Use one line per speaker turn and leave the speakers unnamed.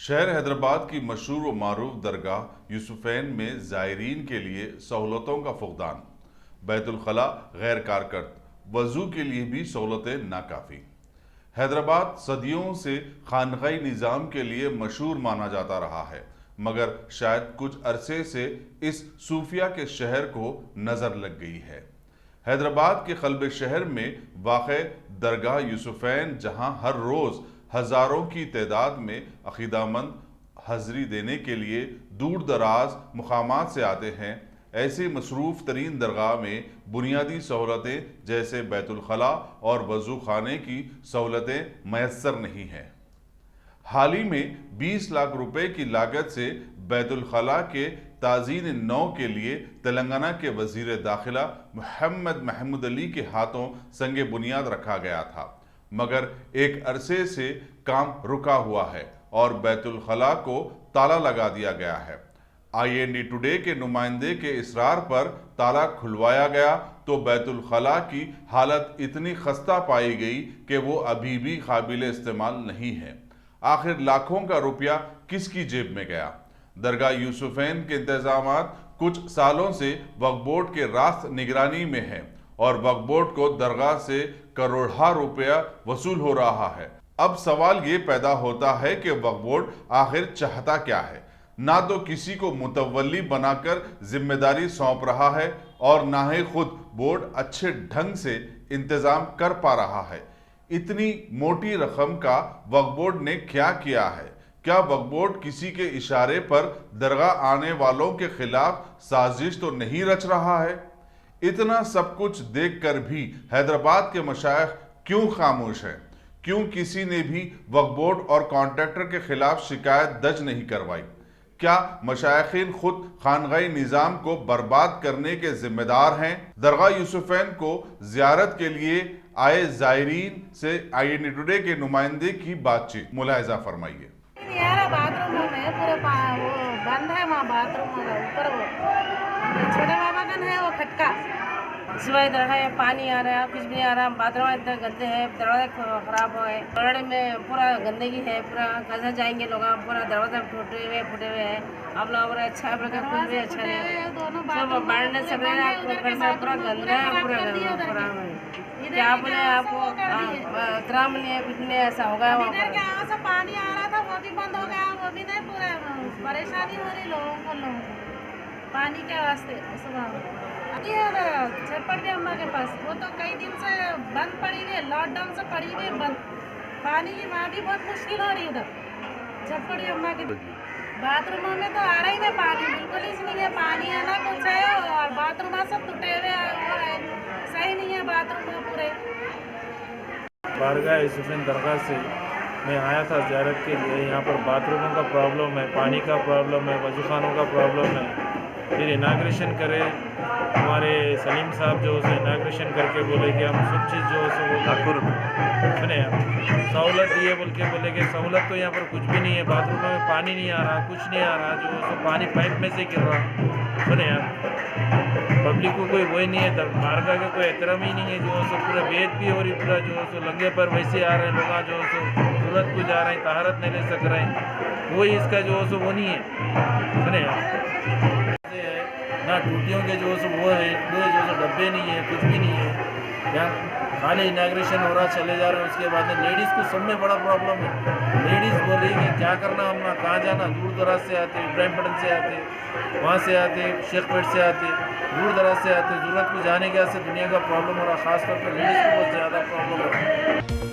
शहर हैदराबाद की मशहूर व मारूफ दरगाह यूसुफैन में ज़ायरीन के लिए सहूलतों का फुकदान, बैतुल खला गैर कारकर्द, वज़ू के लिए भी सहूलतें नाकाफ़ी। हैदराबाद सदियों से खानगाही निज़ाम के लिए मशहूर माना जाता रहा है, मगर शायद कुछ अरसे से इस सूफिया के शहर को नज़र लग गई है। हैदराबाद के कल्ब शहर में वाक़ दरगाह यूसुफैन, जहाँ हर रोज़ हज़ारों की तादाद में अक़ीदामंद हाज़री देने के लिए दूर दराज मुकामात से आते हैं, ऐसे मसरूफ़ तरीन दरगाह में बुनियादी सहूलतें जैसे बैतुल खला और वज़ू खाने की सहूलतें मैसर नहीं हैं। हाल ही में 20 लाख रुपए की लागत से बैतुल खला के ताज़ीन नौ के लिए तेलंगाना के वज़ीर दाखिला मोहम्मद महमूद अली के हाथों संगे बुनियाद रखा गया था, मगर एक अरसे से काम रुका हुआ है और बैतुल खला को ताला लगा दिया गया है। IND टुडे के नुमाइंदे के इसरार पर ताला खुलवाया गया तो बैतुल खला की हालत इतनी खस्ता पाई गई कि वो अभी भी काबिल इस्तेमाल नहीं है। आखिर लाखों का रुपया किसकी जेब में गया? दरगाह यूसुफैन के इंतजामात कुछ सालों से वक्फ बोर्ड के रास्त निगरानी में है और वक्फ बोर्ड को दरगाह से करोड़ों रुपया वसूल हो रहा है। अब सवाल ये पैदा होता है कि वक्फ बोर्ड आखिर चाहता क्या है? ना तो किसी को मुतवल्ली बनाकर जिम्मेदारी सौंप रहा है और ना ही खुद बोर्ड अच्छे ढंग से इंतजाम कर पा रहा है। इतनी मोटी रकम का वक्फ बोर्ड ने क्या किया है? क्या वक्फ बोर्ड किसी के इशारे पर दरगाह आने वालों के खिलाफ साजिश तो नहीं रच रहा है? इतना सब कुछ देखकर भी हैदराबाद के मशाइख क्यों खामोश हैं? क्यों किसी ने भी वक्फ बोर्ड और कॉन्ट्रैक्टर के खिलाफ शिकायत दर्ज नहीं करवाई? क्या मशाइखीन खुद खानगाही निज़ाम को बर्बाद करने के जिम्मेदार हैं? दरगाह यूसुफैन को जियारत के लिए आए ज़ायरीन से IND टुडे के नुमाइंदे की बातचीत मुलाहिजा फरमाइए।
बाथरूम में पूरे वो बंद है, वहाँ बाथरूम ऊपर वो छोटे बाबा का है वो खटका सिवाय दरगाह में पानी आ रहा है, कुछ भी नहीं आ रहा। बाथरूम इतने गंदे हैं, दरवाजे खराब हो गए, दरवाजे में पूरा गंदगी है, पूरा कैसे जाएंगे लोग? पूरा दरवाजा फूटे हुए हैं। आप लोग अच्छा कुछ भी अच्छा नहीं, सब बांटने सब पूरा गंदा है, पूरा क्या बोले आपको ग्राम में कुछ नहीं ऐसा होगा। वहाँ से पानी आ रहा था वो भी बंद हो गया, वो भी नहीं, पूरा परेशानी हो रही लोगों को पानी के वास्ते। छप्पड़ अम्मा के पास वो तो कई दिन से बंद पड़ी हुई है, लॉकडाउन से पड़ी हुई बंद। पानी की वहाँ भी बहुत मुश्किल हो रही है उधर छप्पड़ अम्मा के बाथरूमों में तो आ रहा ही नहीं पानी, बिल्कुल ही नहीं है पानी, है ना कुछ है, और बाथरूम सब टूटे हुए है, सही नहीं है बाथरूम पूरे।
बारगाह यूसुफैन दरगाह से मैं आया था ज़ियारत के लिए। यहाँ पर बाथरूमों का प्रॉब्लम है, पानी का प्रॉब्लम है, वज़ूखानों का प्रॉब्लम है। फिर इनाग्रेशन करे हमारे सलीम साहब जो उसे इनाग्रेशन करके बोले कि हम सब चीज़ जो है वो ठाकुर सुने सहूलत दिए बोल के बोले कि सहूलत तो यहाँ पर कुछ भी नहीं है, बाथरूम में पानी नहीं आ रहा, कुछ नहीं आ रहा, जो है पानी पाइप में से गिर रहा। सुने यार, पब्लिक को कोई वही नहीं है, बारगाह का कोई एहतराम ही नहीं है, जो है पूरा बेद भी हो रही, पूरा जो है लंगे पर वैसे आ रहे हैं लोग, जो है सूरत को जा रहे हैं, तहारत नहीं ले सक रहे हैं, वही इसका जो है वो नहीं है। सुने यार, ना टूटियों के जो है वो है, जो डब्बे नहीं है, कुछ भी नहीं है। यहाँ खाली इनाग्रेशन हो रहा, चले जा रहे हैं, उसके बाद में लेडीज़ को सब में बड़ा प्रॉब्लम है। लेडीज़ बोल रही है कि क्या करना, हम कहाँ जाना, दूर दराज से आते, इब्राहिमपटन से आते, वहाँ से आते, शेखपेट से आते, दूर दराज से आते, ज़रूरत को जाने के वास्ते दुनिया का प्रॉब्लम हो रहा, ख़ासतौर पर लेडीज़ को बहुत ज़्यादा प्रॉब्लम हो रहा है।